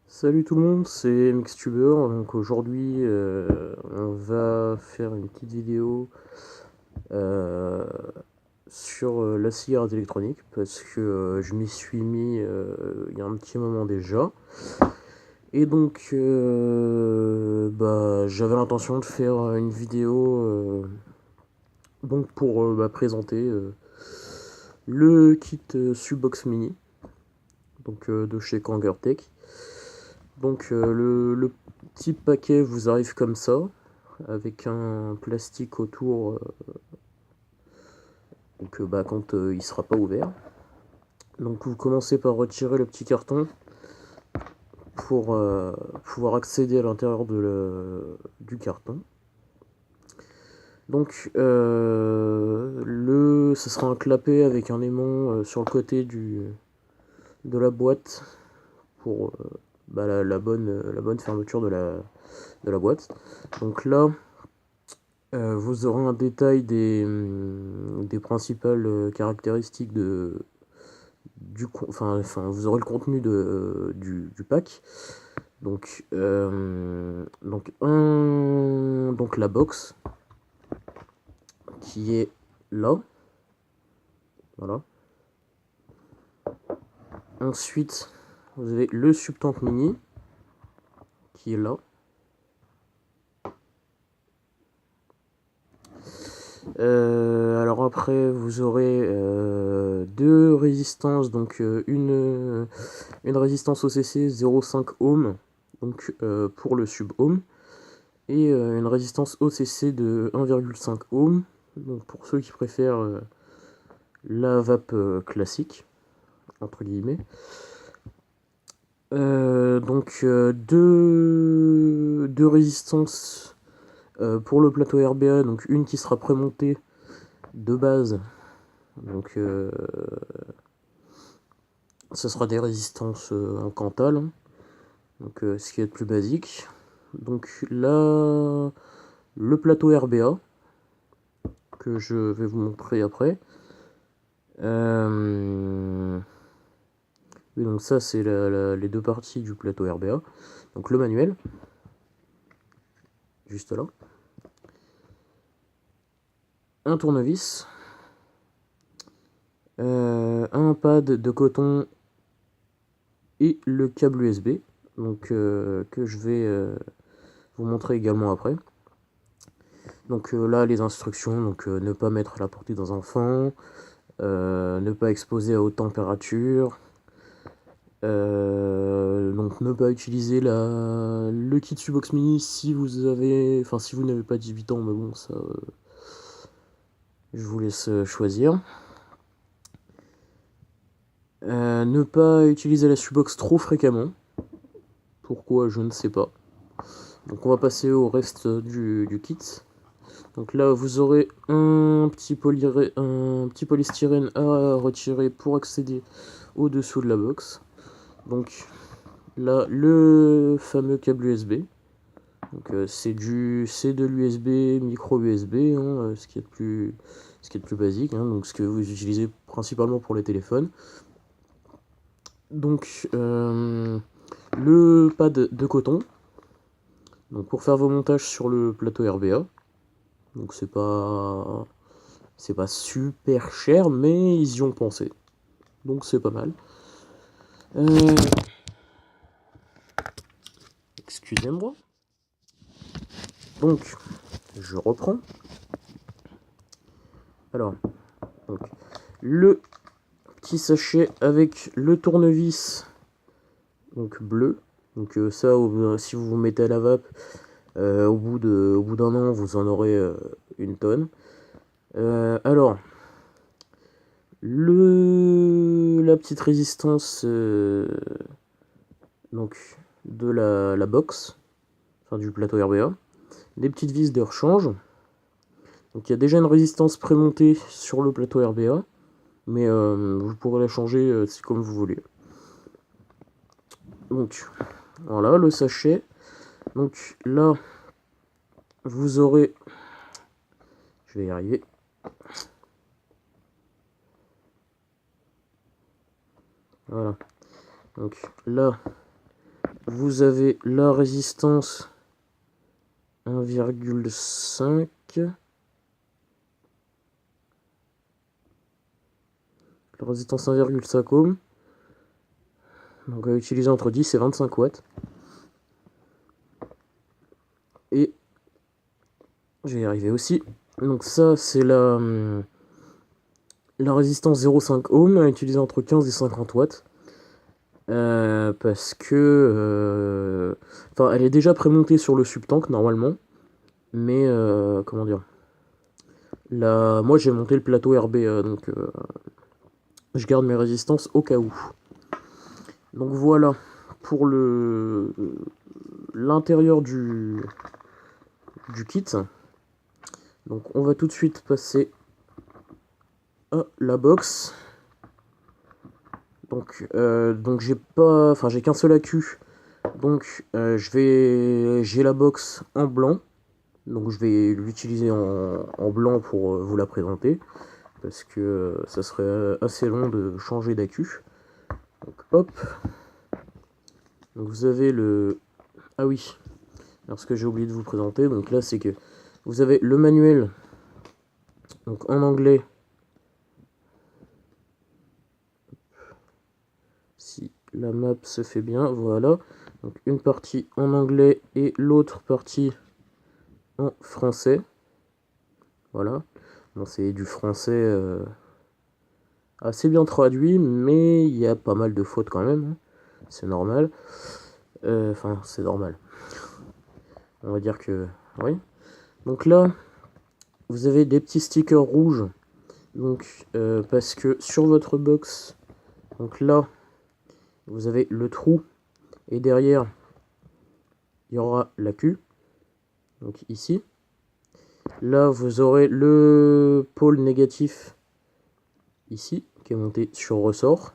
Salut tout le monde, c'est MXTuber. Donc aujourd'hui, on va faire une petite vidéo euh, sur la cigarette électronique parce que je m'y suis mis il y a un petit moment déjà. Et donc, j'avais l'intention de faire une vidéo donc pour présenter le kit Subox Mini donc, de chez Kangertech. Donc le petit paquet vous arrive comme ça, avec un plastique autour, quand il sera pas ouvert. Donc vous commencez par retirer le petit carton pour pouvoir accéder à l'intérieur du carton. Donc ce sera un clapet avec un aimant sur le côté de la boîte pour la bonne fermeture de la boîte. Donc là, vous aurez un détail des principales caractéristiques vous aurez le contenu du pack. Donc la box qui est là, voilà. Ensuite, vous avez le subtank mini qui est là. Alors après, vous aurez deux résistances, donc une résistance OCC 0,5 ohm, donc pour le sub ohm, et une résistance OCC de 1,5 ohm, donc pour ceux qui préfèrent la vape classique, entre guillemets. Deux résistances pour le plateau RBA, donc une qui sera prémontée de base, donc ce sera des résistances en Cantal, hein, donc ce qui est le plus basique. Donc là, le plateau RBA que je vais vous montrer après. Oui, donc ça c'est les deux parties du plateau RBA. Donc le manuel, juste là. Un tournevis. Un pad de coton et le câble USB. Donc que je vais vous montrer également après. Donc là les instructions, donc ne pas mettre à la portée d'un enfant, ne pas exposer à haute température, donc ne pas utiliser le kit Subox Mini si vous avez, enfin si vous n'avez pas 18 ans, mais bon ça, je vous laisse choisir. Ne pas utiliser la Subox trop fréquemment. Pourquoi, je ne sais pas. Donc on va passer au reste du kit. Donc là vous aurez un petit polystyrène à retirer pour accéder au dessous de la box. Donc là le fameux câble USB. Donc c'est de l'USB, micro USB, hein, ce qui est le plus basique, hein, donc ce que vous utilisez principalement pour les téléphones. Donc le pad de coton, donc pour faire vos montages sur le plateau RBA. Donc c'est pas super cher, mais ils y ont pensé, donc c'est pas mal. Excusez-moi. Donc je reprends. Alors, donc, le petit sachet avec le tournevis, donc bleu. Donc ça, si vous vous mettez à la vape, au bout d'un an, vous en aurez une tonne. Alors, la petite résistance donc de la box, enfin du plateau RBA, des petites vis de rechange. Donc il y a déjà une résistance prémontée sur le plateau RBA, mais vous pourrez la changer comme vous voulez. Donc voilà le sachet. Donc là, vous aurez, je vais y arriver. Voilà. Donc là, vous avez la résistance 1,5. La résistance 1,5 ohm. Donc à utiliser entre 10 et 25 watts. Et je vais y arriver aussi. Donc ça c'est la résistance 0,5 ohm à utiliser entre 15 et 50 watts. Parce que enfin elle est déjà prémontée sur le subtank normalement. Mais comment dire, là, moi j'ai monté le plateau RB, donc je garde mes résistances au cas où. Donc voilà pour l'intérieur du kit. Donc on va tout de suite passer à la box. Donc j'ai qu'un seul accu. Donc j'ai la box en blanc. Donc je vais l'utiliser en blanc pour vous la présenter. Parce que ça serait assez long de changer d'accu. Donc hop. Donc vous avez le... Ah oui. Alors ce que j'ai oublié de vous présenter, donc là c'est que vous avez le manuel. Donc en anglais. Si la map se fait bien, voilà. Donc une partie en anglais et l'autre partie en français. Voilà. Bon, c'est du français assez bien traduit, mais il y a pas mal de fautes quand même. Hein. C'est normal. Enfin, c'est normal. On va dire que... Oui. Donc là, vous avez des petits stickers rouges. Donc, parce que sur votre box, donc là, vous avez le trou. Et derrière, il y aura la queue. Donc ici. Là, vous aurez le pôle négatif ici, qui est monté sur ressort.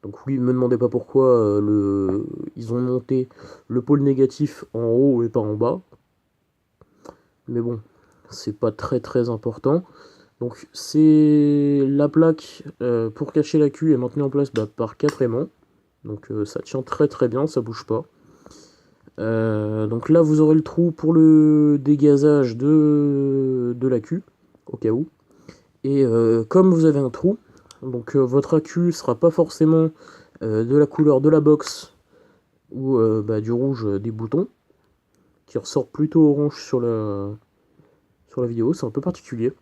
Donc oui, ne me demandez pas pourquoi ils ont monté le pôle négatif en haut et pas en bas. Mais bon, c'est pas très important. Donc c'est la plaque pour cacher la queue est maintenue en place par 4 aimants. Donc ça tient très bien, ça bouge pas. Donc là vous aurez le trou pour le dégazage de la queue, au cas où. Et comme vous avez un trou, donc votre accu sera pas forcément de la couleur de la box ou du rouge des boutons, qui ressort plutôt orange sur la vidéo, c'est un peu particulier.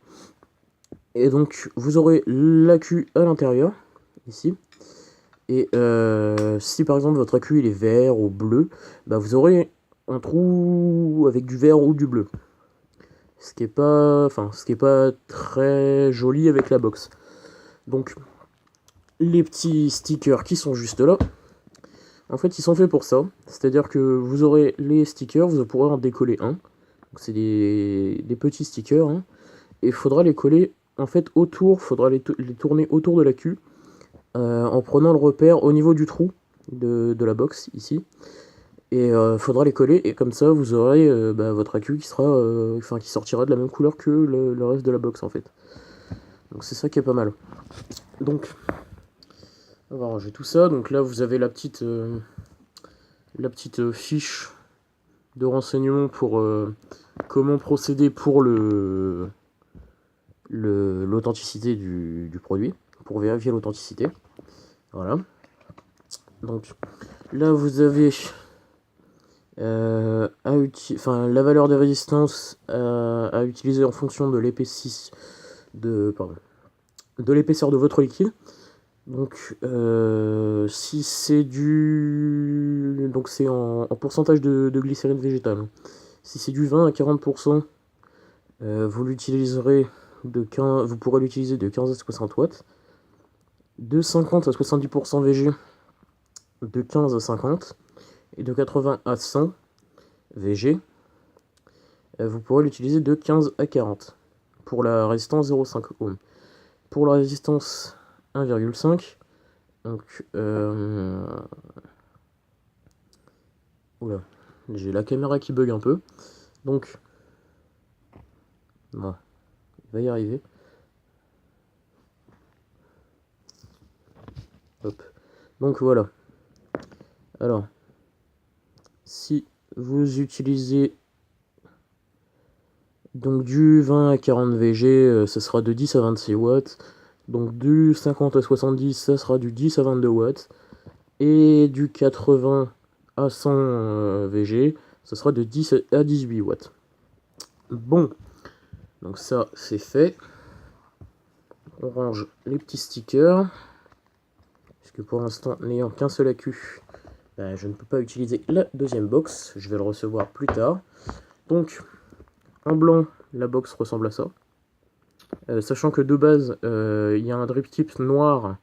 Et donc vous aurez l'accu à l'intérieur, ici. Et si par exemple votre accu il est vert ou bleu, vous aurez un trou avec du vert ou du bleu. Ce qui est pas très joli avec la box. Donc les petits stickers qui sont juste là, en fait ils sont faits pour ça. C'est-à-dire que vous aurez les stickers, vous pourrez en décoller un. Donc c'est des petits stickers. Hein, et il faudra les coller en fait autour, faudra les tourner autour de l'accu. En prenant le repère au niveau du trou de la box ici. Et faudra les coller et comme ça vous aurez votre accu qui sera qui sortira de la même couleur que le reste de la box en fait. Donc c'est ça qui est pas mal. Donc on va ranger tout ça. Donc là vous avez la petite fiche de renseignement pour comment procéder pour l'authenticité du produit, pour vérifier l'authenticité. Voilà. Donc là vous avez la valeur de résistance à utiliser en fonction de l'épaisseur de votre liquide. Donc si c'est donc c'est en pourcentage de glycérine végétale. Si c'est du 20 à 40%, vous l'utiliserez vous pourrez l'utiliser de 15 à 60 watts. De 50 à 70% VG, de 15 à 50. Et de 80 à 100 VG, vous pourrez l'utiliser de 15 à 40 pour la résistance 0,5 ohm. Pour la résistance 1,5, donc oula, j'ai la caméra qui bug un peu, donc voilà, il va y arriver. Hop. Donc voilà. Alors, Si vous utilisez donc du 20 à 40 VG, ça sera de 10 à 26 watts. Donc du 50 à 70, ça sera du 10 à 22 watts. Et du 80 à 100 VG, ça sera de 10 à 18 watts. Bon, donc ça c'est fait. On range les petits stickers. Puisque pour l'instant, n'ayant qu'un seul accu, je ne peux pas utiliser la deuxième box. Je vais le recevoir plus tard. Donc, en blanc, la box ressemble à ça. Sachant que de base, il y a un drip tip noir,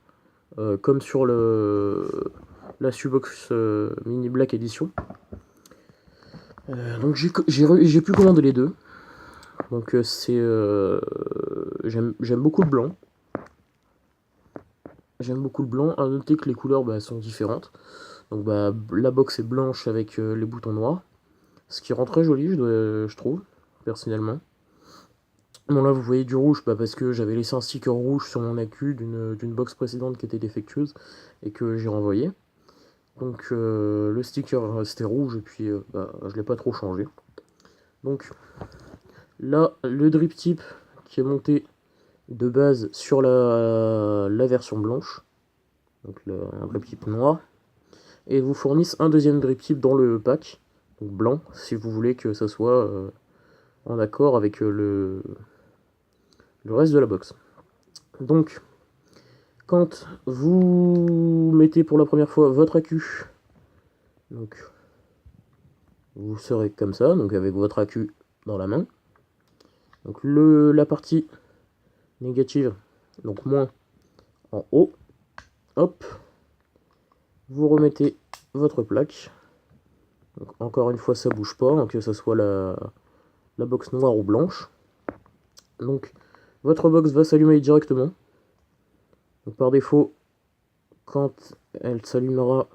comme sur la Subox Mini Black Edition. Donc j'ai pu commander les deux. Donc j'aime beaucoup le blanc. J'aime beaucoup le blanc. À noter que les couleurs sont différentes. Donc la box est blanche avec les boutons noirs. Ce qui rend très joli, je trouve, personnellement. Bon là vous voyez du rouge, parce que j'avais laissé un sticker rouge sur mon accu d'une box précédente qui était défectueuse et que j'ai renvoyé. Donc le sticker restait rouge et puis je l'ai pas trop changé. Donc là le drip tip qui est monté de base sur la version blanche, donc un drip tip noir, et vous fournissent un deuxième drip tip dans le pack, donc blanc, si vous voulez que ça soit en accord avec le reste de la box. Donc quand vous mettez pour la première fois votre accu, donc vous serez comme ça, donc avec votre accu dans la main. Donc la partie négative, donc moins en haut, hop, vous remettez votre plaque. Donc, encore une fois, ça bouge pas, donc que ce soit la box noire ou blanche. Donc votre box va s'allumer directement. Donc, par défaut, quand elle s'allumera,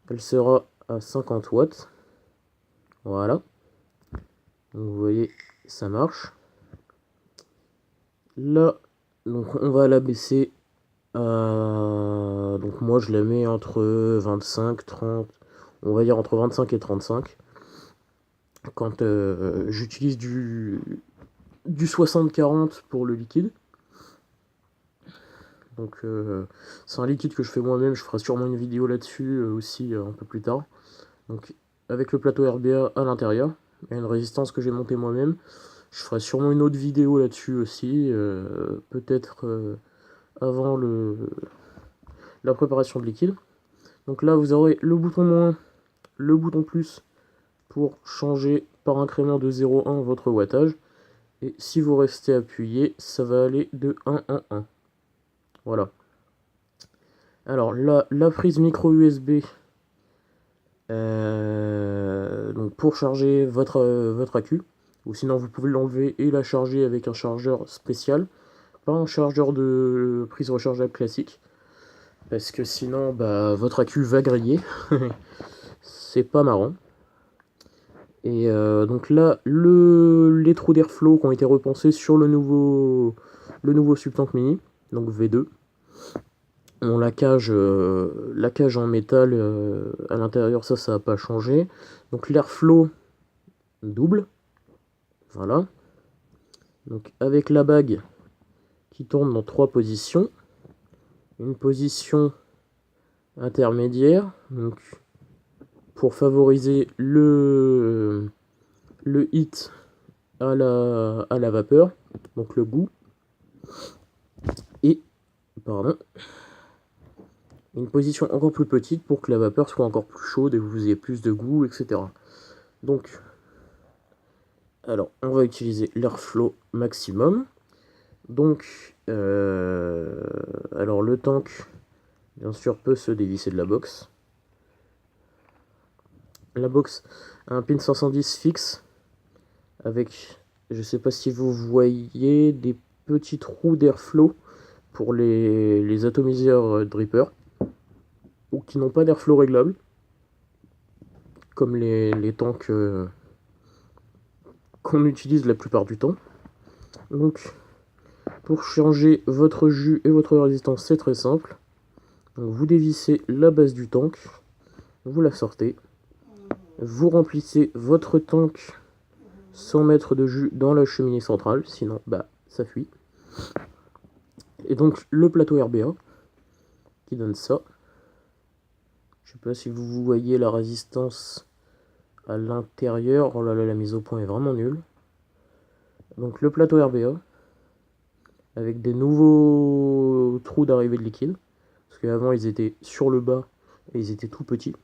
elle sera à 50 watts. Voilà. Donc, vous voyez, ça marche. Là, donc on va la baisser. Donc moi je la mets entre 25, 30, on va dire entre 25 et 35. Quand j'utilise du 60-40 pour le liquide. Donc c'est un liquide que je fais moi-même, je ferai sûrement une vidéo là-dessus aussi un peu plus tard. Donc avec le plateau RBA à l'intérieur, et une résistance que j'ai montée moi-même. Je ferai sûrement une autre vidéo là-dessus aussi, peut-être avant la préparation de liquide. Donc là vous aurez le bouton moins, le bouton plus pour changer par incrément de 0,1 votre wattage. Et si vous restez appuyé, ça va aller de 1 en 1. Voilà. Alors là, la prise micro USB, donc pour charger votre accu, ou sinon vous pouvez l'enlever et la charger avec un chargeur spécial, pas un chargeur de prise rechargeable classique, parce que sinon votre accu va griller. C'est pas marrant. Et donc là, les trous d'airflow qui ont été repensés sur le nouveau Subtank Mini, donc V2. On la cage en métal à l'intérieur, ça n'a pas changé. Donc l'airflow double, voilà. Donc avec la bague qui tourne dans 3 positions, une position intermédiaire, donc pour favoriser le hit à la vapeur, donc le goût, et une position encore plus petite pour que la vapeur soit encore plus chaude et vous ayez plus de goût, etc. Donc, alors on va utiliser l'airflow maximum. Donc, alors le tank, bien sûr, peut se dévisser de la box. La box a un pin 510 fixe avec, je sais pas si vous voyez, des petits trous d'airflow pour les atomiseurs dripper, ou qui n'ont pas d'airflow réglable, comme les tanks qu'on utilise la plupart du temps. Donc pour changer votre jus et votre résistance, c'est très simple. Donc, vous dévissez la base du tank, vous la sortez, vous remplissez votre tank 100 mètres de jus dans la cheminée centrale, sinon bah ça fuit. Et donc le plateau RBA qui donne ça. Je sais pas si vous voyez la résistance à l'intérieur. Oh là là, la mise au point est vraiment nulle. Donc le plateau RBA avec des nouveaux trous d'arrivée de liquide. Parce qu'avant ils étaient sur le bas et ils étaient tout petits.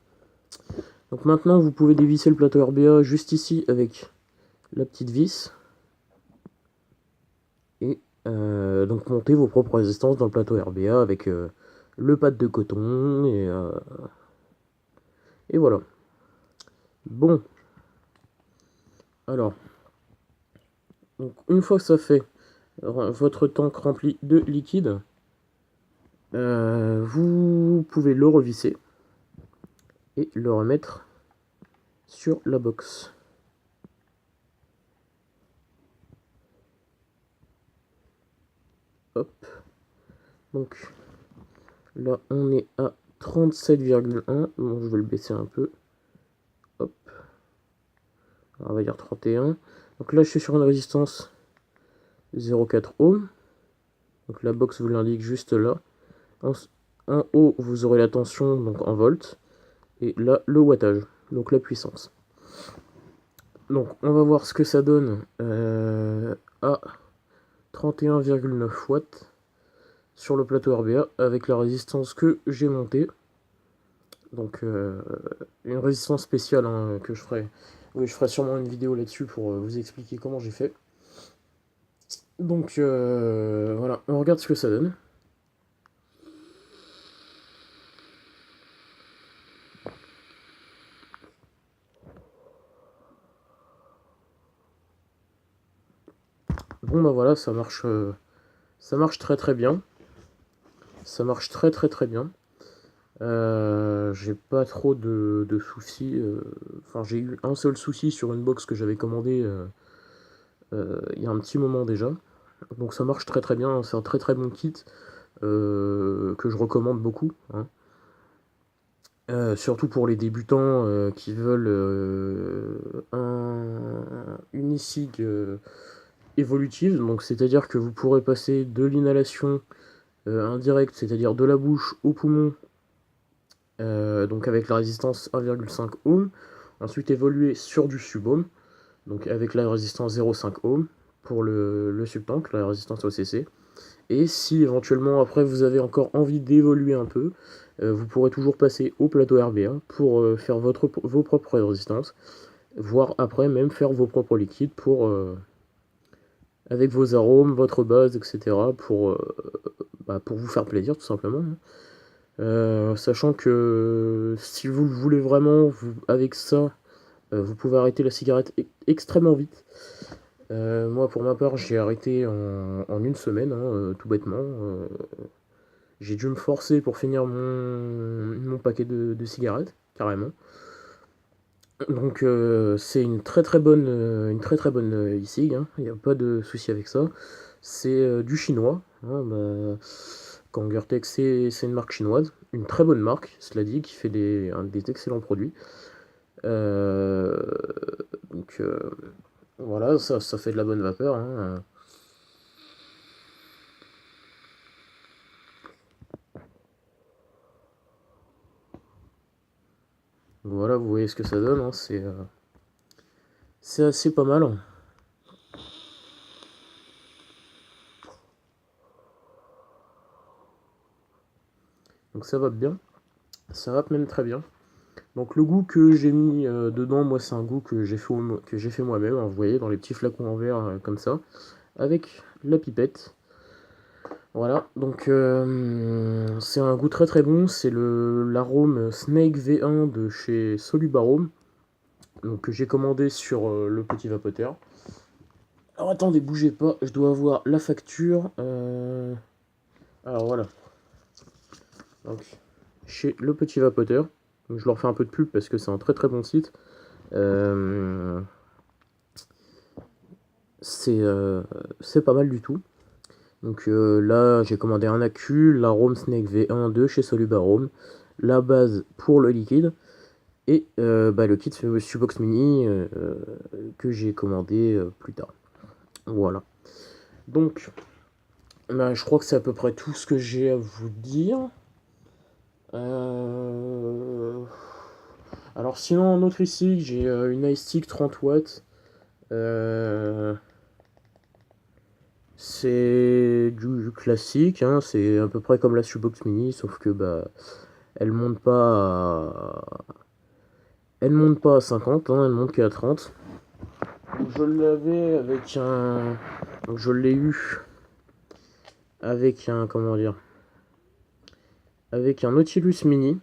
Donc maintenant vous pouvez dévisser le plateau RBA juste ici avec la petite vis. Et donc monter vos propres résistances dans le plateau RBA avec le pad de coton et voilà. Bon. Alors. Donc une fois que ça fait votre tank rempli de liquide, vous pouvez le revisser et le remettre sur la box. Hop. Donc là on est à 37,1. Bon, je vais le baisser un peu. Hop. Alors, on va dire 31. Donc là je suis sur une résistance 0,4 ohm. Donc la box vous l'indique juste là. En haut vous aurez la tension donc en volts. Et là le wattage, donc la puissance. Donc on va voir ce que ça donne à 31,9 watts sur le plateau RBA avec la résistance que j'ai montée. Donc une résistance spéciale hein, que je ferai. Oui, je ferai sûrement une vidéo là-dessus pour vous expliquer comment j'ai fait. Donc voilà, on regarde ce que ça donne. Bon bah voilà, ça marche très très bien. Ça marche très très très bien. J'ai pas trop de soucis. Enfin, j'ai eu un seul souci sur une box que j'avais commandée il y a un petit moment déjà. Donc ça marche très très bien. C'est un très très bon kit que je recommande beaucoup. Hein. Surtout pour les débutants qui veulent une e-cig évolutive. Donc c'est-à-dire que vous pourrez passer de l'inhalation indirecte, c'est-à-dire de la bouche au poumon. Donc avec la résistance 1,5 ohm, ensuite évoluer sur du sub-ohm, donc avec la résistance 0,5 ohm pour le subtank, la résistance OCC. Et si éventuellement après vous avez encore envie d'évoluer un peu, vous pourrez toujours passer au plateau RBA pour faire vos propres résistances, voire après même faire vos propres liquides pour avec vos arômes, votre base, etc. pour vous faire plaisir tout simplement. Hein. Sachant que si vous le voulez vraiment, avec ça, vous pouvez arrêter la cigarette extrêmement vite. Moi, pour ma part, j'ai arrêté en une semaine, hein, tout bêtement. J'ai dû me forcer pour finir mon paquet de cigarettes, carrément. Donc, c'est une très très bonne e-cig, hein. Il n'y a pas de souci avec ça. C'est du chinois. Hein, Kangertech, c'est une marque chinoise, une très bonne marque, cela dit, qui fait des excellents produits. Donc voilà, ça fait de la bonne vapeur. Hein. Voilà, vous voyez ce que ça donne, hein. C'est assez pas mal. Donc ça va bien, ça va même très bien. Donc le goût que j'ai mis dedans, moi c'est un goût que j'ai fait moi-même, hein, vous voyez, dans les petits flacons en verre comme ça, avec la pipette. Voilà, donc c'est un goût très très bon, c'est l'arôme Snake V1 de chez Solubarome, donc que j'ai commandé sur le petit vapoteur. Alors attendez, bougez pas, je dois avoir la facture. Alors voilà, donc chez le petit vapoteur, je leur fais un peu de pub parce que c'est un très très bon site. C'est pas mal du tout. Donc là, j'ai commandé un accu, l'arôme Snake V1 de chez Solubarome, la base pour le liquide, et le kit Shoebox Mini que j'ai commandé plus tard. Voilà. Donc, je crois que c'est à peu près tout ce que j'ai à vous dire. Alors sinon, en autre ici, j'ai une iStick 30 watts. C'est du classique, hein, c'est à peu près comme la Shoebox Mini, sauf que elle monte pas elle monte pas à 50, hein, elle monte qu'à 30. Donc je l'avais avec un... Donc je l'ai eu avec un... Comment dire? Avec un Nautilus Mini.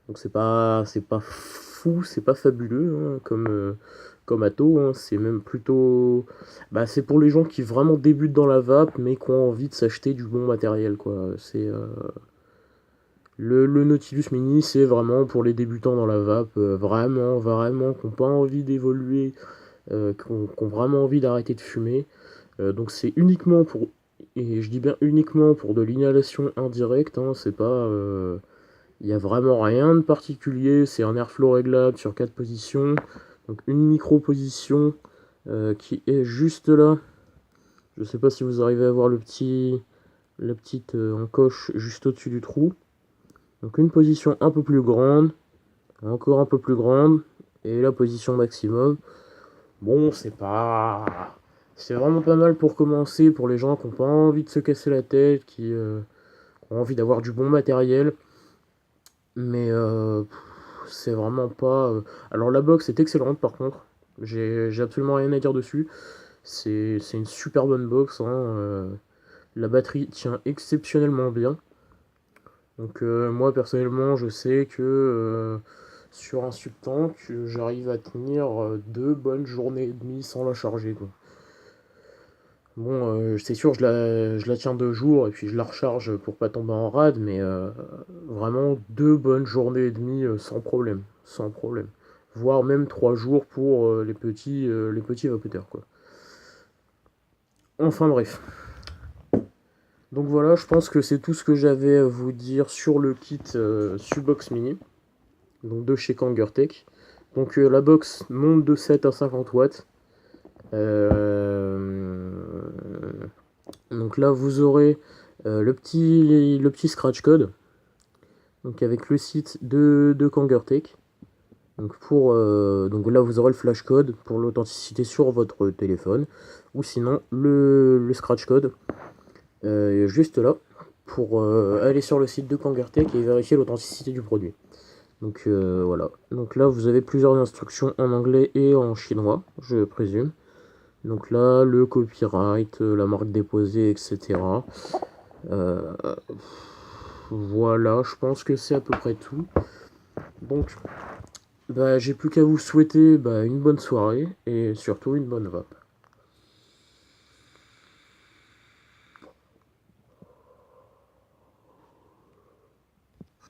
Donc c'est pas fou, c'est pas fabuleux, hein, comme Atto, hein, c'est même plutôt... c'est pour les gens qui vraiment débutent dans la vape, mais qui ont envie de s'acheter du bon matériel, quoi. Le Nautilus Mini, c'est vraiment pour les débutants dans la vape, vraiment, vraiment, qui n'ont pas envie d'évoluer, qui ont vraiment envie d'arrêter de fumer. Donc c'est uniquement pour, et je dis bien uniquement pour de l'inhalation indirecte, hein, c'est pas... il n'y a vraiment rien de particulier, c'est un airflow réglable sur 4 positions, donc une micro-position qui est juste là. Je sais pas si vous arrivez à voir la petite encoche juste au-dessus du trou. Donc une position un peu plus grande, encore un peu plus grande, et la position maximum. Bon, c'est vraiment pas mal pour commencer, pour les gens qui n'ont pas envie de se casser la tête, qui ont envie d'avoir du bon matériel. Mais c'est vraiment pas... Alors la box est excellente par contre, j'ai absolument rien à dire dessus. C'est une super bonne box, hein. La batterie tient exceptionnellement bien. Donc moi personnellement je sais que sur un subtank j'arrive à tenir 2 bonnes journées et demie sans la charger, quoi. Bon, c'est sûr je la tiens 2 jours et puis je la recharge pour pas tomber en rade, mais vraiment 2 bonnes journées et demie sans problème, sans problème. Voire même 3 jours pour les petits vapoteurs, quoi. Enfin bref. Donc voilà, je pense que c'est tout ce que j'avais à vous dire sur le kit Subox Mini, donc de chez Kangertech. Donc la box monte de 7 à 50 watts. Donc là vous aurez le petit scratch code, donc avec le site de Kangertech. Donc là vous aurez le flash code pour l'authenticité sur votre téléphone, ou sinon le scratch code juste là pour aller sur le site de Kangertech et vérifier l'authenticité du produit. Donc voilà. Donc là vous avez plusieurs instructions en anglais et en chinois, je présume. Donc là le copyright, la marque déposée, etc. Voilà, je pense que c'est à peu près tout. Donc j'ai plus qu'à vous souhaiter une bonne soirée et surtout une bonne vape.